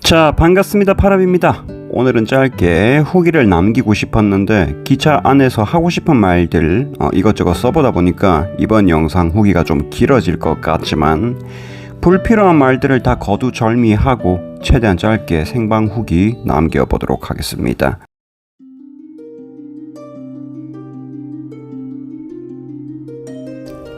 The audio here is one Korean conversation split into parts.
자, 반갑습니다. 파랍입니다. 오늘은 짧게 후기를 남기고 싶었는데 기차 안에서 하고 싶은 말들 이것저것 써보다 보니까 이번 영상 후기가 좀 길어질 것 같지만 불필요한 말들을 다 거두절미하고 최대한 짧게 생방 후기 남겨보도록 하겠습니다.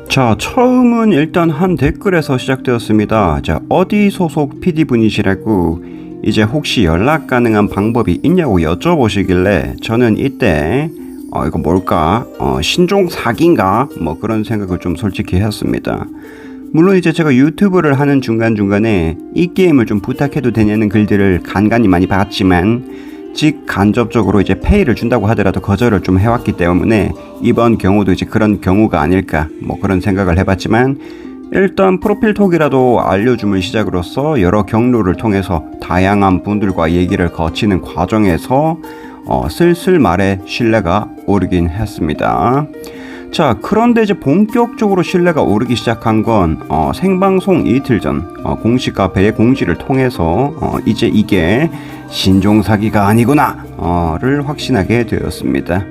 자, 처음은 일단 한 댓글에서 시작되었습니다. 자, 어디 소속 PD분이시라고 이제 혹시 연락 가능한 방법이 있냐고 여쭤보시길래 저는 이때 이거 뭘까? 신종 사기인가? 뭐 그런 생각을 좀 솔직히 했습니다. 물론 이제 제가 유튜브를 하는 중간중간에 이 게임을 좀 부탁해도 되냐는 글들을 간간히 많이 봤지만 직간접적으로 이제 페이를 준다고 하더라도 거절을 좀 해왔기 때문에 이번 경우도 이제 그런 경우가 아닐까 뭐 그런 생각을 해봤지만 일단 프로필톡이라도 알려줌을 시작으로서 여러 경로를 통해서 다양한 분들과 얘기를 거치는 과정에서 슬슬 말에 신뢰가 오르긴 했습니다. 자, 그런데 이제 본격적으로 신뢰가 오르기 시작한 건 생방송 이틀 전 공식 카페의 공지를 통해서 이제 이게 신종사기가 아니구나를 확신하게 되었습니다.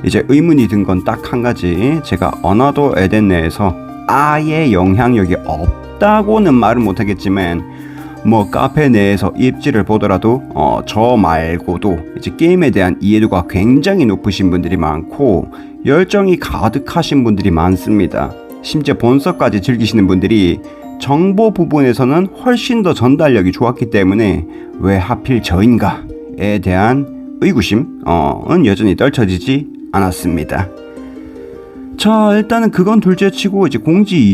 이제 의문이 든 건 딱 한 가지, 제가 어나더 에덴 내에서 아예 영향력이 없다고는 말은 못하겠지만 뭐 카페 내에서 입지를 보더라도 저 말고도 이제 게임에 대한 이해도가 굉장히 높으신 분들이 많고 열정이 가득하신 분들이 많습니다. 심지어 본서까지 즐기시는 분들이 정보 부분에서는 훨씬 더 전달력이 좋았기 때문에 왜 하필 저인가에 대한 의구심은 여전히 떨쳐지지 않았습니다. 자, 일단은 그건 둘째치고 이제 공지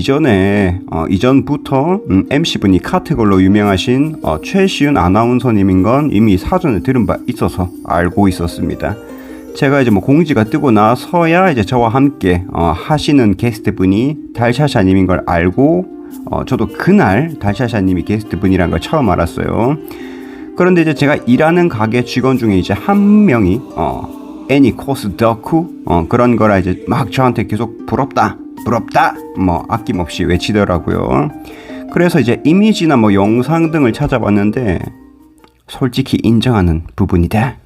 이전부터 MC분이 카트걸로 유명하신 최시윤 아나운서님인 건 이미 사전에 들은 바 있어서 알고 있었습니다. 제가 이제 뭐 공지가 뜨고 나서야 이제 저와 함께 하시는 게스트분이 달샤샤님인 걸 알고 저도 그날 달샤샤님이 게스트분이란 걸 처음 알았어요. 그런데 이제 제가 일하는 가게 직원 중에 이제 한 명이 애니 코스 덕후 그런 거라 이제 막 저한테 계속 부럽다 뭐 아낌없이 외치더라고요. 그래서 이제 이미지나 뭐 영상 등을 찾아봤는데 솔직히 인정하는 부분이다.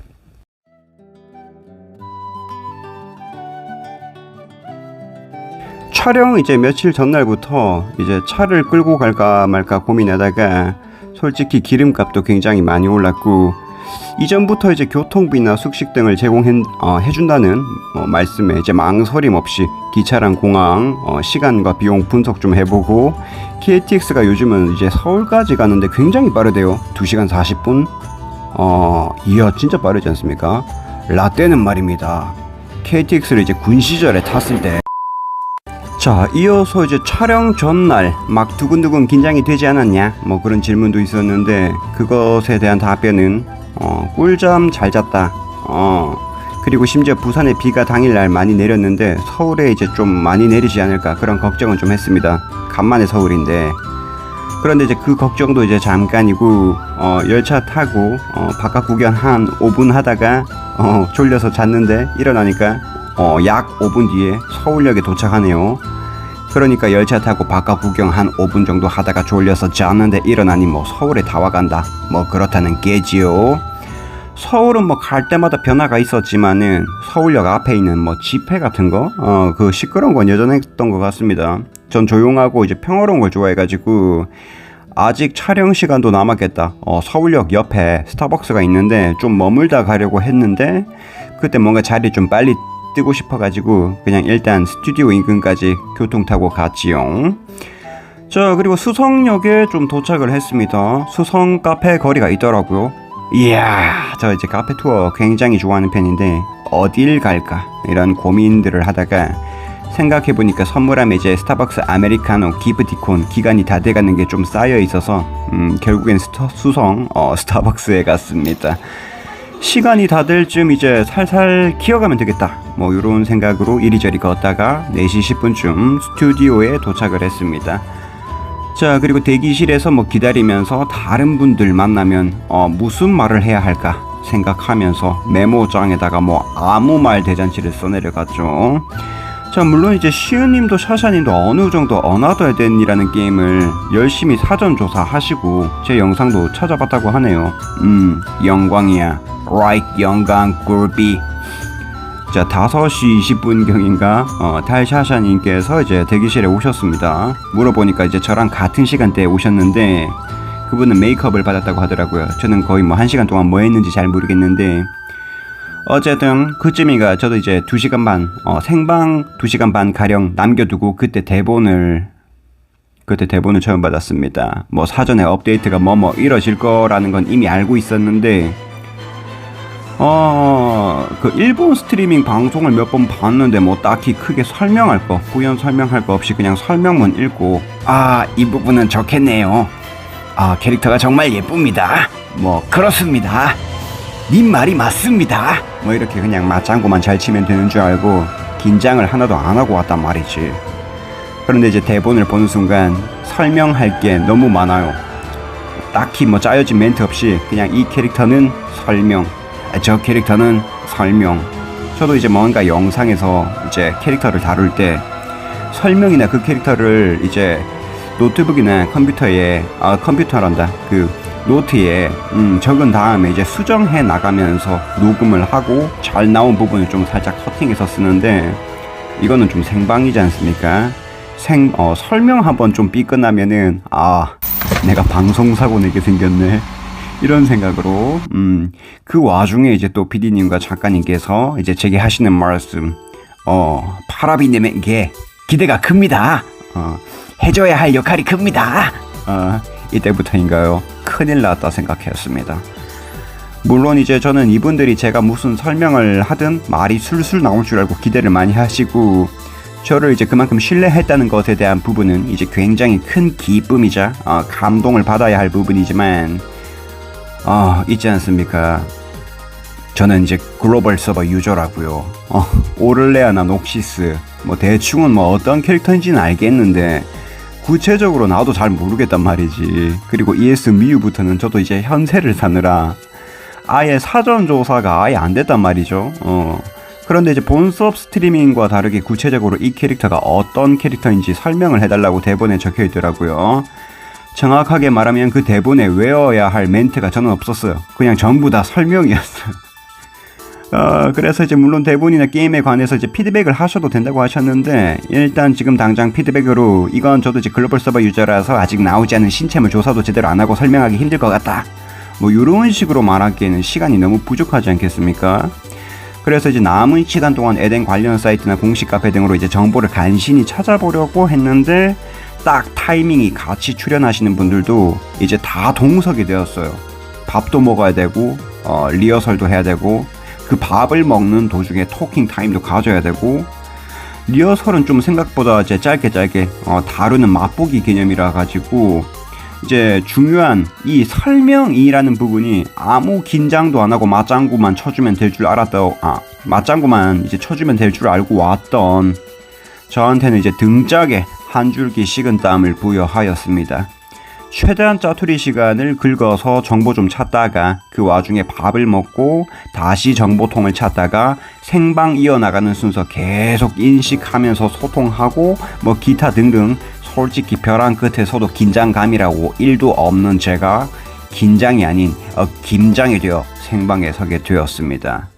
촬영 이제 며칠 전날부터 이제 차를 끌고 갈까 말까 고민하다가 솔직히 기름값도 굉장히 많이 올랐고 이전부터 이제 교통비나 숙식 등을 제공해준다는 말씀에 이제 망설임 없이 기차랑 공항 시간과 비용 분석 좀 해보고 KTX가 요즘은 이제 서울까지 가는데 굉장히 빠르대요. 2시간 40분? 이야 진짜 빠르지 않습니까? 라떼는 말입니다. KTX를 이제 군 시절에 탔을 때 자, 이어서 이제 촬영 전날 막 두근두근 긴장이 되지 않았냐 뭐 그런 질문도 있었는데 그것에 대한 답변은 꿀잠 잘 잤다. 그리고 심지어 부산에 비가 당일날 많이 내렸는데 서울에 이제 좀 많이 내리지 않을까 그런 걱정은 좀 했습니다. 간만에 서울인데. 그런데 이제 그 걱정도 이제 잠깐이고 열차 타고 바깥 구경 한 5분 하다가 졸려서 잤는데 일어나니까 약 5분 뒤에 서울역에 도착하네요. 그러니까 열차 타고 바깥 구경 한 5분 정도 하다가 졸려서 잤는데 일어나니 뭐 서울에 다 와간다 뭐 그렇다는 게지요. 서울은 뭐 갈 때마다 변화가 있었지만은 서울역 앞에 있는 뭐 집회 같은 거 그 시끄러운 건 여전했던 것 같습니다. 전 조용하고 이제 평화로운 걸 좋아해가지고 아직 촬영 시간도 남았겠다. 서울역 옆에 스타벅스가 있는데 좀 머물다 가려고 했는데 그때 뭔가 자리 좀 빨리 뜨고 싶어가지고 그냥 일단 스튜디오 인근까지 교통 타고 갔지요. 자, 그리고 수성역에 좀 도착을 했습니다. 수성 카페 거리가 있더라고요. 이야, 저 이제 카페 투어 굉장히 좋아하는 편인데 어딜 갈까 이런 고민들을 하다가 생각해보니까 선물함에 이제 스타벅스 아메리카노 기프티콘 기간이 다 돼가는 게 좀 쌓여 있어서 결국엔 수성 스타벅스에 갔습니다. 시간이 다 될 쯤 이제 살살 기어가면 되겠다 뭐 이런 생각으로 이리저리 걷다가 4시 10분쯤 스튜디오에 도착을 했습니다. 자, 그리고 대기실에서 뭐 기다리면서 다른 분들 만나면 무슨 말을 해야 할까 생각하면서 메모장에다가 뭐 아무 말 대잔치를 써내려갔죠. 자, 물론 이제 시우님도 샤샤님도 어느 정도 어나더 에덴이라는 게임을 열심히 사전 조사하시고 제 영상도 찾아봤다고 하네요. 영광이야. Right, 영광 꿀비. 자, 5시 20분경인가 달샤샤님께서 이제 대기실에 오셨습니다. 물어보니까 이제 저랑 같은 시간대에 오셨는데 그분은 메이크업을 받았다고 하더라고요. 저는 거의 뭐 1시간 동안 뭐 했는지 잘 모르겠는데 어쨌든 그쯤이가 저도 이제 2시간 반 생방 2시간 반 가량 남겨두고 그때 대본을 처음 받았습니다. 뭐 사전에 업데이트가 뭐 이뤄질 거라는 건 이미 알고 있었는데 그 일본 스트리밍 방송을 몇 번 봤는데 뭐 딱히 크게 부연 설명할 거 없이 그냥 설명문 읽고 이 부분은 좋겠네요. 캐릭터가 정말 예쁩니다. 뭐 그렇습니다. 님 말이 맞습니다. 뭐 이렇게 그냥 맞장구만 잘 치면 되는 줄 알고 긴장을 하나도 안 하고 왔단 말이지. 그런데 이제 대본을 보는 순간 설명할 게 너무 많아요. 딱히 뭐 짜여진 멘트 없이 그냥 이 캐릭터는 설명, 저 캐릭터는 설명. 저도 이제 뭔가 영상에서 이제 캐릭터를 다룰 때 설명이나 그 캐릭터를 이제 노트북이나 컴퓨터란다. 그 노트에 적은 다음에 이제 수정해 나가면서 녹음을 하고 잘 나온 부분을 좀 살짝 커팅해서 쓰는데 이거는 좀 생방이지 않습니까? 설명 한번 좀 삐끗나면은 내가 방송사고 내게 생겼네 이런 생각으로 그 와중에 이제 또 PD님과 작가님께서 이제 제게 하시는 말씀 파라비님에게 기대가 큽니다. 해줘야 할 역할이 큽니다. 이때부터인가요? 큰일 났다 생각했습니다. 물론 이제 저는 이분들이 제가 무슨 설명을 하든 말이 술술 나올 줄 알고 기대를 많이 하시고 저를 이제 그만큼 신뢰했다는 것에 대한 부분은 이제 굉장히 큰 기쁨이자 감동을 받아야 할 부분이지만 있지 않습니까? 저는 이제 글로벌 서버 유저라고요. 오를레아나 녹시스 뭐 대충은 뭐 어떤 캐릭터인지는 알겠는데 구체적으로 나도 잘 모르겠단 말이지. 그리고 ES 미유부터는 저도 이제 현세를 사느라 아예 사전 조사가 아예 안 됐단 말이죠. 그런데 이제 본 수업 스트리밍과 다르게 구체적으로 이 캐릭터가 어떤 캐릭터인지 설명을 해달라고 대본에 적혀 있더라고요. 정확하게 말하면 그 대본에 외워야 할 멘트가 저는 없었어요. 그냥 전부 다 설명이었어요. 그래서 이제 물론 대본이나 게임에 관해서 이제 피드백을 하셔도 된다고 하셨는데 일단 지금 당장 피드백으로 이건 저도 이제 글로벌 서버 유저라서 아직 나오지 않은 신체물 조사도 제대로 안 하고 설명하기 힘들 것 같다. 뭐 이런 식으로 말하기에는 시간이 너무 부족하지 않겠습니까? 그래서 이제 남은 시간 동안 에덴 관련 사이트나 공식 카페 등으로 이제 정보를 간신히 찾아보려고 했는데 딱 타이밍이 같이 출연하시는 분들도 이제 다 동석이 되었어요. 밥도 먹어야 되고 리허설도 해야 되고 그 밥을 먹는 도중에 토킹 타임도 가져야 되고 리허설은 좀 생각보다 이제 짧게 다루는 맛보기 개념이라 가지고 이제 중요한 이 설명이라는 부분이 아무 긴장도 안 하고 맞장구만 쳐주면 될 줄 맞장구만 이제 쳐주면 될 줄 알고 왔던 저한테는 이제 등짝에 한 줄기 식은땀을 부여하였습니다. 최대한 짜투리 시간을 긁어서 정보 좀 찾다가 그 와중에 밥을 먹고 다시 정보통을 찾다가 생방 이어나가는 순서 계속 인식하면서 소통하고 뭐 기타 등등 솔직히 벼랑 끝에서도 긴장감이라고 1도 없는 제가 긴장이 아닌 김장이 되어 생방에 서게 되었습니다.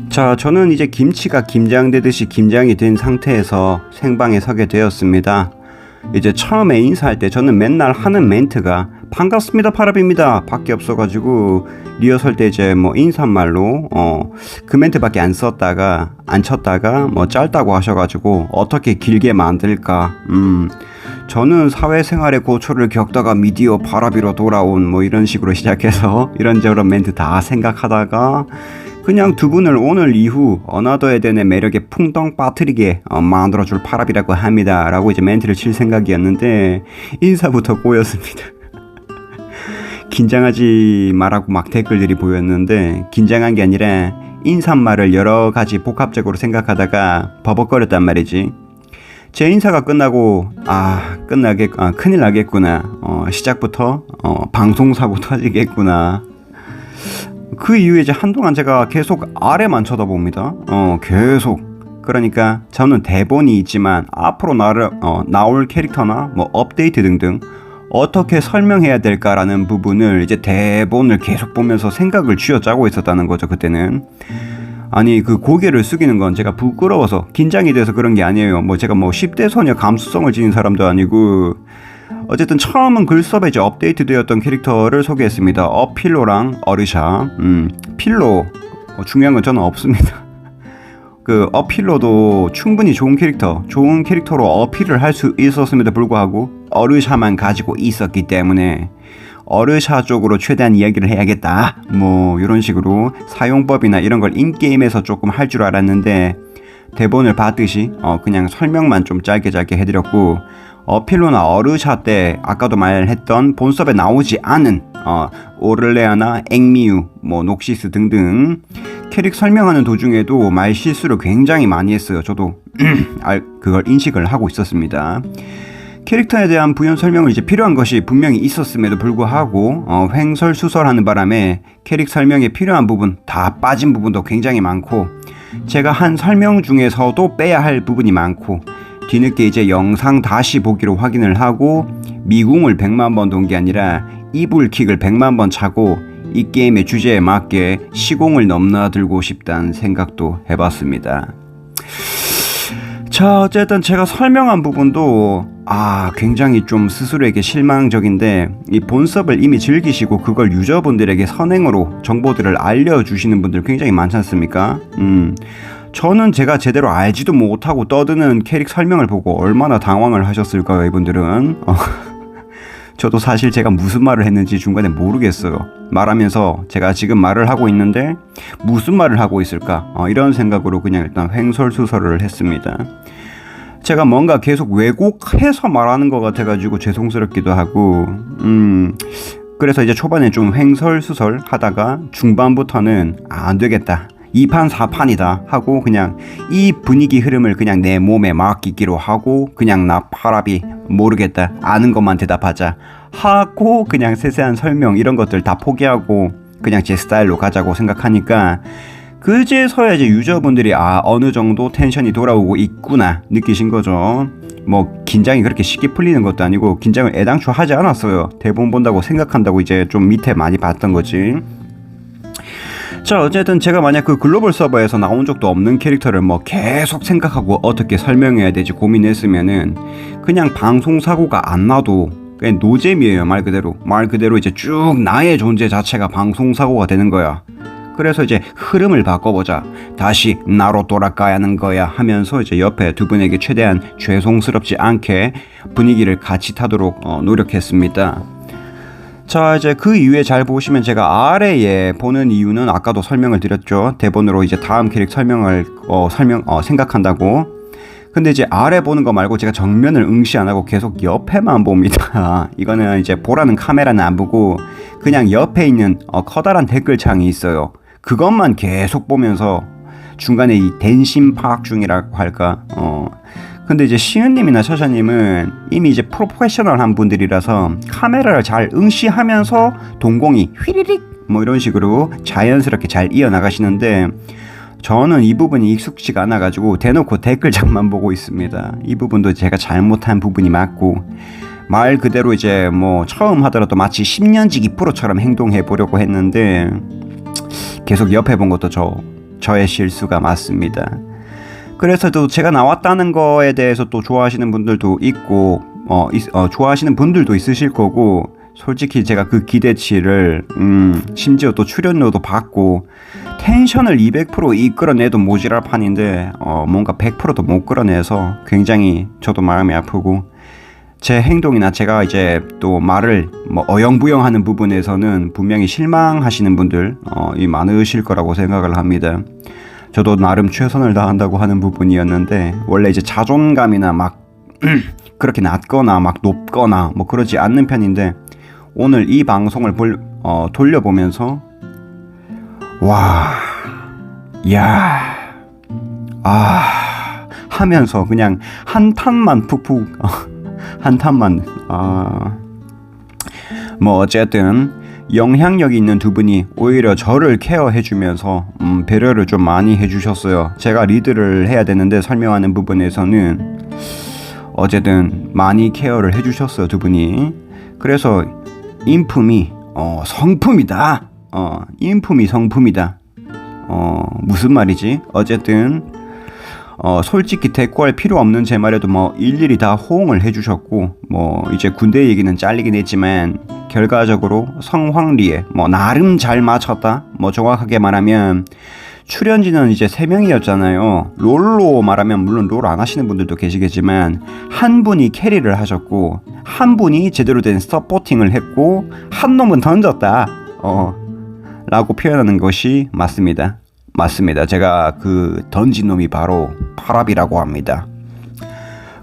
자, 저는 이제 김치가 김장되듯이 김장이 된 상태에서 생방에 서게 되었습니다. 이제 처음에 인사할 때 저는 맨날 하는 멘트가 반갑습니다 파랍입니다 밖에 없어가지고 리허설 때 이제 뭐 인사말로 그 멘트밖에 안 쳤다가 뭐 짧다고 하셔가지고 어떻게 길게 만들까. 저는 사회생활의 고초를 겪다가 미디어 파라비로 돌아온 뭐 이런 식으로 시작해서 이런저런 멘트 다 생각하다가 그냥 두 분을 오늘 이후 어나더 에덴의 매력에 풍덩 빠뜨리게 만들어줄 파랍이라고 합니다 라고 이제 멘트를 칠 생각이었는데 인사부터 꼬였습니다. 긴장하지 말라고 막 댓글들이 보였는데 긴장한 게 아니라 인사말을 여러 가지 복합적으로 생각하다가 버벅거렸단 말이지. 제 인사가 끝나고 큰일 나겠구나. 시작부터 방송사고 터지겠구나. 그 이후에 이제 한동안 제가 계속 아래만 쳐다봅니다. 계속. 그러니까 저는 대본이 있지만 앞으로 나올 캐릭터나 뭐 업데이트 등등 어떻게 설명해야 될까라는 부분을 이제 대본을 계속 보면서 생각을 쥐어짜고 있었다는 거죠. 그때는. 아니 그 고개를 숙이는 건 제가 부끄러워서 긴장이 돼서 그런 게 아니에요. 뭐 제가 뭐 10대 소녀 감수성을 지닌 사람도 아니고. 어쨌든 처음은 글섭에 이제 업데이트 되었던 캐릭터를 소개했습니다. 어필로랑 어르샤. 필로 중요한 건 저는 없습니다. 그 어필로도 충분히 좋은 캐릭터로 어필을 할 수 있었음에도 불구하고 어르샤만 가지고 있었기 때문에 어르샤 쪽으로 최대한 이야기를 해야겠다. 뭐 이런 식으로 사용법이나 이런 걸 인게임에서 조금 할 줄 알았는데 대본을 봤듯이 그냥 설명만 좀 짧게 해드렸고 어필로나 어르샤 때 아까도 말했던 본섭에 나오지 않은 오를레아나 앵미유, 뭐 녹시스 등등 캐릭 설명하는 도중에도 말 실수를 굉장히 많이 했어요. 저도 그걸 인식을 하고 있었습니다. 캐릭터에 대한 부연 설명을 이제 필요한 것이 분명히 있었음에도 불구하고 횡설수설하는 바람에 캐릭 설명에 필요한 부분 다 빠진 부분도 굉장히 많고 제가 한 설명 중에서도 빼야 할 부분이 많고 뒤늦게 이제 영상 다시 보기로 확인을 하고 미궁을 100만 번 돈 게 아니라 이불킥을 100만 번 차고 이 게임의 주제에 맞게 시공을 넘나들고 싶다는 생각도 해봤습니다. 자, 어쨌든 제가 설명한 부분도 굉장히 좀 스스로에게 실망적인데 이 본섭을 이미 즐기시고 그걸 유저분들에게 선행으로 정보들을 알려주시는 분들 굉장히 많지 않습니까? 저는 제가 제대로 알지도 못하고 떠드는 캐릭 설명을 보고 얼마나 당황을 하셨을까요, 이분들은? 저도 사실 제가 무슨 말을 했는지 중간에 모르겠어요. 말하면서 제가 지금 말을 하고 있는데 무슨 말을 하고 있을까? 이런 생각으로 그냥 일단 횡설수설을 했습니다. 제가 뭔가 계속 왜곡해서 말하는 것 같아가지고 죄송스럽기도 하고 그래서 이제 초반에 좀 횡설수설 하다가 중반부터는 안 되겠다. 2판 4판이다 하고 그냥 이 분위기 흐름을 그냥 내 몸에 맡기기로 하고 그냥 나 파라비 모르겠다 아는 것만 대답하자 하고 그냥 세세한 설명 이런 것들 다 포기하고 그냥 제 스타일로 가자고 생각하니까 그제서야 이제 유저분들이 어느 정도 텐션이 돌아오고 있구나 느끼신 거죠. 뭐 긴장이 그렇게 쉽게 풀리는 것도 아니고 긴장을 애당초 하지 않았어요. 대본 본다고 생각한다고 이제 좀 밑에 많이 봤던 거지. 자, 어쨌든 제가 만약 그 글로벌 서버에서 나온 적도 없는 캐릭터를 뭐 계속 생각하고 어떻게 설명해야 될지 고민했으면은 그냥 방송 사고가 안 나도 그냥 노잼이에요. 말 그대로 이제 쭉 나의 존재 자체가 방송 사고가 되는 거야. 그래서 이제 흐름을 바꿔보자. 다시 나로 돌아가야 하는 거야 하면서 이제 옆에 두 분에게 최대한 죄송스럽지 않게 분위기를 같이 타도록 노력했습니다. 자, 이제 그 이후에 잘 보시면 제가 아래에 보는 이유는 아까도 설명을 드렸죠. 대본으로 이제 다음 캐릭 설명을 생각한다고. 근데 이제 아래 보는 거 말고 제가 정면을 응시 안 하고 계속 옆에만 봅니다. 이거는 이제 보라는 카메라는 안 보고 그냥 옆에 있는 커다란 댓글창이 있어요. 그것만 계속 보면서 중간에 이 댄심 파악 중이라고 할까. 근데 이제 시은님이나 샤샤님은 이미 이제 프로페셔널한 분들이라서 카메라를 잘 응시하면서 동공이 휘리릭 뭐 이런 식으로 자연스럽게 잘 이어나가시는데 저는 이 부분이 익숙지가 않아가지고 대놓고 댓글창만 보고 있습니다. 이 부분도 제가 잘못한 부분이 맞고 말 그대로 이제 뭐 처음 하더라도 마치 10년지기 프로처럼 행동해 보려고 했는데 계속 옆에 본 것도 저의 실수가 맞습니다. 그래서 또 제가 나왔다는 거에 대해서 또 좋아하시는 분들도 있고 좋아하시는 분들도 있으실 거고 솔직히 제가 그 기대치를 심지어 또 출연료도 받고 텐션을 200% 이끌어내도 모자랄 판인데 뭔가 100%도 못 끌어내서 굉장히 저도 마음이 아프고 제 행동이나 제가 이제 또 말을 뭐 어영부영하는 부분에서는 분명히 실망하시는 분들 많으실 거라고 생각을 합니다. 저도 나름 최선을 다한다고 하는 부분이었는데 원래 이제 자존감이나 막 그렇게 낮거나 막 높거나 뭐 그러지 않는 편인데 오늘 이 방송을 돌려보면서 하면서 그냥 한탄만 푹푹 한탄만 뭐 어쨌든 영향력이 있는 두 분이 오히려 저를 케어해주면서 배려를 좀 많이 해주셨어요. 제가 리드를 해야 되는데 설명하는 부분에서는 어쨌든 많이 케어를 해주셨어요, 두 분이. 그래서 인품이 성품이다. 인품이 성품이다. 무슨 말이지? 어쨌든 솔직히 대꾸할 필요 없는 제 말에도 뭐 일일이 다 호응을 해주셨고, 뭐 이제 군대 얘기는 잘리긴 했지만 결과적으로 성황리에 뭐 나름 잘 맞췄다. 뭐 정확하게 말하면 출연진은 이제 3명이었잖아요. 롤로 말하면 물론 롤 안 하시는 분들도 계시겠지만 한 분이 캐리를 하셨고 한 분이 제대로 된 서포팅을 했고 한 놈은 던졌다. 라고 표현하는 것이 맞습니다. 맞습니다. 제가 그 던진 놈이 바로 파랍이라고 합니다.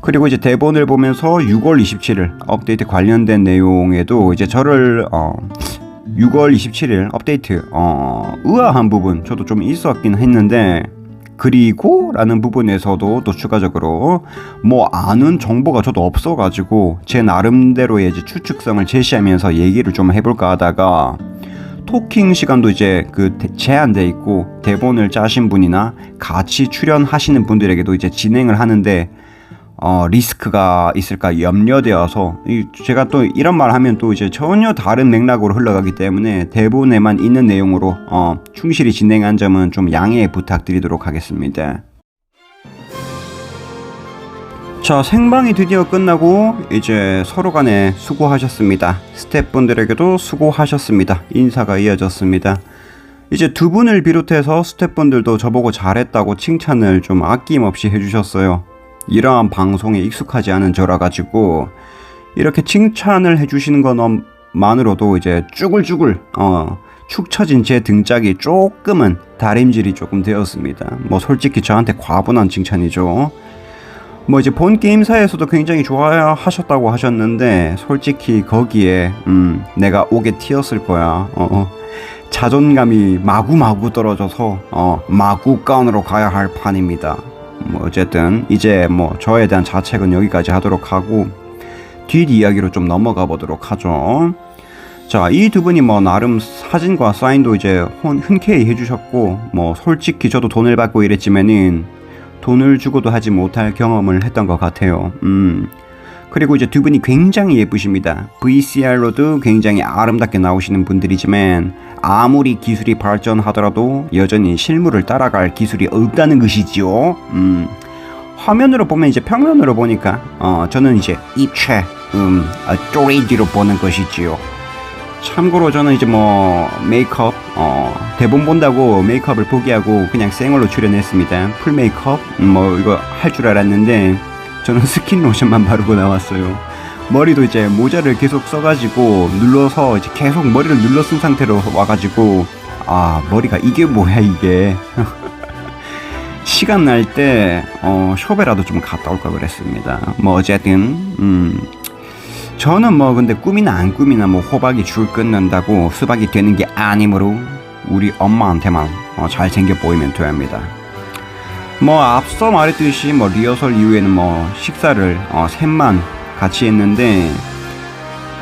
그리고 이제 대본을 보면서 6월 27일 업데이트 관련된 내용에도 이제 저를 6월 27일 업데이트 의아한 부분 저도 좀 있었긴 했는데, 그리고 라는 부분에서도 또 추가적으로 뭐 아는 정보가 저도 없어가지고 제 나름대로의 이제 추측성을 제시하면서 얘기를 좀 해볼까 하다가 토킹 시간도 이제 그 제한돼 있고 대본을 짜신 분이나 같이 출연하시는 분들에게도 이제 진행을 하는데 리스크가 있을까 염려되어서 제가 또 이런 말 하면 또 이제 전혀 다른 맥락으로 흘러가기 때문에 대본에만 있는 내용으로 충실히 진행한 점은 좀 양해 부탁드리도록 하겠습니다. 자, 생방이 드디어 끝나고 이제 서로 간에 수고하셨습니다. 스태프분들에게도 수고하셨습니다. 인사가 이어졌습니다. 이제 두 분을 비롯해서 스태프분들도 저보고 잘했다고 칭찬을 좀 아낌없이 해주셨어요. 이러한 방송에 익숙하지 않은 저라 가지고 이렇게 칭찬을 해주시는 것만으로도 이제 쭈글쭈글 축 처진 제 등짝이 조금은 다림질이 조금 되었습니다. 뭐 솔직히 저한테 과분한 칭찬이죠. 뭐 이제 본 게임사에서도 굉장히 좋아하셨다고 하셨는데 솔직히 거기에 내가 오게 튀었을 거야. 자존감이 마구마구 떨어져서 마구간으로 가야 할 판입니다. 뭐 어쨌든 이제 뭐 저에 대한 자책은 여기까지 하도록 하고 뒷이야기로 좀 넘어가 보도록 하죠. 자, 이 두 분이 뭐 나름 사진과 사인도 이제 흔쾌히 해주셨고, 뭐 솔직히 저도 돈을 받고 이랬지만은 돈을 주고도 하지 못할 경험을 했던 것 같아요. 그리고 이제 두 분이 굉장히 예쁘십니다. VCR로도 굉장히 아름답게 나오시는 분들이지만 아무리 기술이 발전하더라도 여전히 실물을 따라갈 기술이 없다는 것이지요. 화면으로 보면 이제 평면으로 보니까 저는 이제 입체 3D로 보는 것이지요. 참고로 저는 이제 뭐 메이크업 대본 본다고 메이크업을 포기하고 그냥 생얼로 출연했습니다. 풀 메이크업 뭐 이거 할 줄 알았는데 저는 스킨 로션만 바르고 나왔어요. 머리도 이제 모자를 계속 써가지고 눌러서 이제 계속 머리를 눌러 쓴 상태로 와가지고 머리가 이게 뭐야 이게. 시간 날 때 숍에라도 좀 갔다 올까 그랬습니다. 뭐 어쨌든 저는 뭐 근데 꿈이나 안 꿈이나 뭐 호박이 줄 끊는다고 수박이 되는 게 아니므로 우리 엄마한테만 잘생겨 보이면 됩니다. 뭐 앞서 말했듯이 뭐 리허설 이후에는 뭐 식사를 셋만 같이 했는데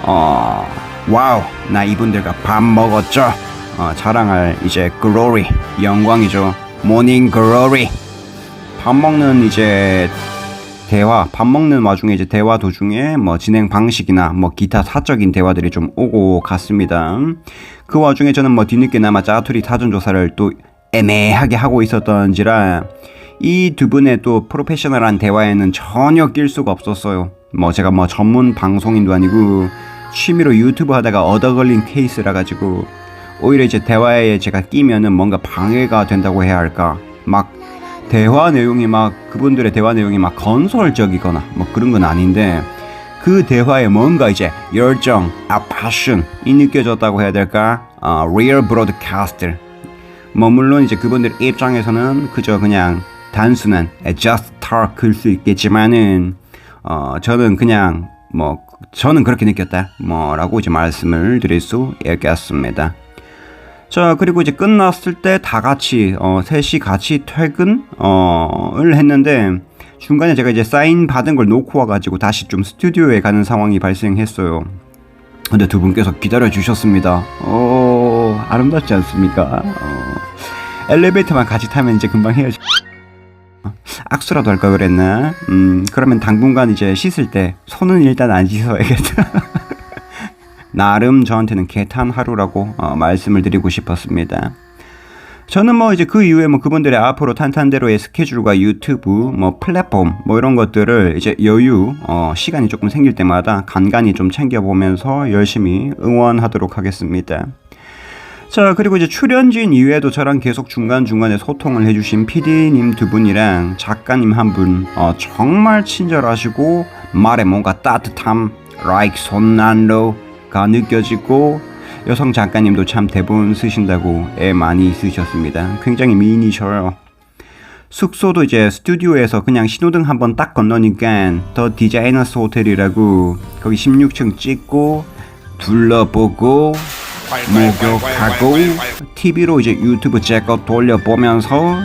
와우 나 이분들과 밥 먹었죠. 자랑할 이제 글로리 영광이죠. 모닝 글로리. 밥 먹는 이제 밥 먹는 와중에 이제 대화 도중에 뭐 진행 방식이나 뭐 기타 사적인 대화들이 좀 오고 갔습니다. 그 와중에 저는 뭐 뒤늦게나마 짜투리 사전 조사를 또 애매하게 하고 있었던지라 이 두 분의 또 프로페셔널한 대화에는 전혀 낄 수가 없었어요. 뭐 제가 뭐 전문 방송인도 아니고 취미로 유튜브 하다가 얻어 걸린 케이스라 가지고 오히려 이제 대화에 제가 끼면은 뭔가 방해가 된다고 해야 할까, 막 대화 내용이 막 그분들의 대화 내용이 막 건설적이거나 뭐 그런 건 아닌데 그 대화에 뭔가 이제 열정, 패션이 느껴졌다고 해야 될까? Real broadcaster. 뭐 물론 이제 그분들 입장에서는 그저 그냥 단순한 just talk일 수 있겠지만은 저는 그냥 뭐 저는 그렇게 느꼈다 뭐라고 이제 말씀을 드릴 수 있겠습니다. 자, 그리고 이제 끝났을 때 다 같이 셋이 같이 퇴근을 했는데 중간에 제가 이제 사인 받은 걸 놓고 와가지고 다시 좀 스튜디오에 가는 상황이 발생했어요. 근데 두 분께서 기다려 주셨습니다. 아름답지 않습니까? 엘리베이터만 같이 타면 이제 금방 헤어지. 악수라도 할까 그랬나? 그러면 당분간 이제 씻을 때 손은 일단 안 씻어야겠다. 나름 저한테는 개탄 하루라고 말씀을 드리고 싶었습니다. 저는 뭐 이제 그 이후에 뭐 그분들의 앞으로 탄탄대로의 스케줄과 유튜브 뭐 플랫폼 뭐 이런 것들을 이제 여유 시간이 조금 생길 때마다 간간히 좀 챙겨보면서 열심히 응원하도록 하겠습니다. 자, 그리고 이제 출연진 이외에도 저랑 계속 중간중간에 소통을 해주신 PD님 두 분이랑 작가님 한 분, 정말 친절하시고 말에 뭔가 따뜻함, like 손난로가 느껴지고, 여성 작가님도 참 대본 쓰신다고 애 많이 쓰셨습니다. 굉장히 미인이셔요. 숙소도 이제 스튜디오에서 그냥 신호등 한번 딱 건너니까 더 디자이너스 호텔이라고 거기 16층 찍고 둘러보고 목욕하고 TV로 이제 유튜브 제거 돌려보면서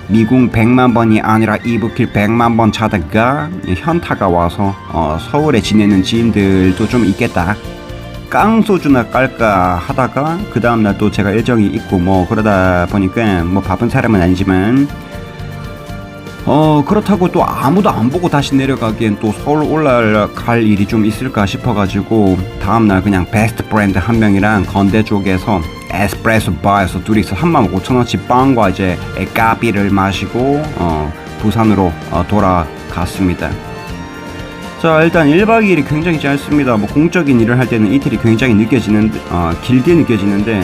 미궁 100만 번이 아니라 이브길 100만 번 차다가 현타가 와서 서울에 지내는 지인들도 좀 있겠다. 깡소주나 깔까 하다가 그 다음날 또 제가 일정이 있고 뭐 그러다 보니까 뭐 바쁜 사람은 아니지만 그렇다고 또 아무도 안 보고 다시 내려가기엔 또 서울 올라갈 일이 좀 있을까 싶어가지고 다음날 그냥 베스트 브랜드 한 명이랑 건대 쪽에서 에스프레소 바에서 둘이서 35,000원치 빵과 이제 카피를 마시고 부산으로 돌아갔습니다. 자, 일단 1박 2일이 굉장히 짧습니다. 뭐 공적인 일을 할 때는 이틀이 굉장히 길게 느껴지는데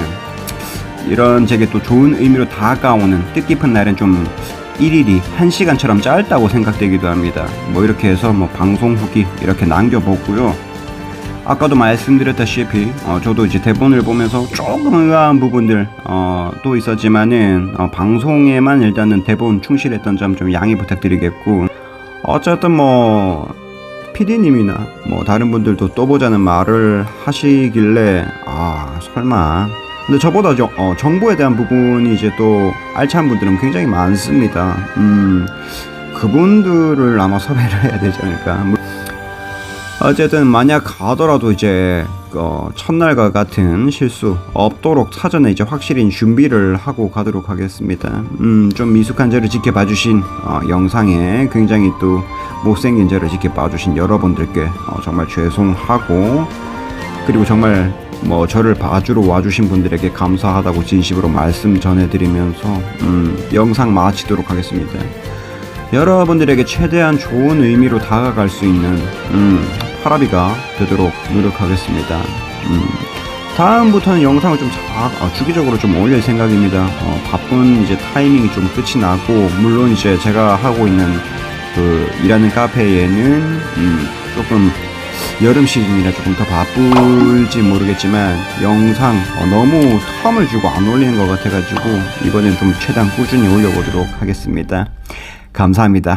이런 제게 또 좋은 의미로 다가오는 뜻깊은 날은 좀 1일이 1시간처럼 짧다고 생각되기도 합니다. 뭐 이렇게 해서 뭐 방송 후기 이렇게 남겨보고요. 아까도 말씀드렸다시피 저도 이제 대본을 보면서 조금 의아한 부분들 또 있었지만은 방송에만 일단은 대본 충실했던 점 좀 양해 부탁드리겠고, 어쨌든 뭐 PD님이나 뭐 다른 분들도 또 보자는 말을 하시길래 설마. 근데 저보다 정보에 대한 부분이 이제 또 알찬 분들은 굉장히 많습니다. 그분들을 아마 섭외를 해야 되지 않을까. 어쨌든 만약 가더라도 이제 첫날과 같은 실수 없도록 사전에 이제 확실히 준비를 하고 가도록 하겠습니다. 좀 미숙한 저를 지켜봐 주신 영상에 굉장히 또 못생긴 저를 지켜봐 주신 여러분들께 정말 죄송하고, 그리고 정말 뭐 저를 봐주러 와주신 분들에게 감사하다고 진심으로 말씀 전해드리면서 영상 마치도록 하겠습니다. 여러분들에게 최대한 좋은 의미로 다가갈 수 있는 파라비가 되도록 노력하겠습니다. 다음부터는 영상을 좀 주기적으로 좀 올릴 생각입니다. 바쁜 이제 타이밍이 좀 끝이 나고, 물론 이제 제가 하고 있는 그 일하는 카페에는 조금 여름 시즌이라 조금 더 바쁠지 모르겠지만 영상 너무 텀을 주고 안 올리는 것 같아가지고 이번엔 좀 최대한 꾸준히 올려보도록 하겠습니다. 감사합니다.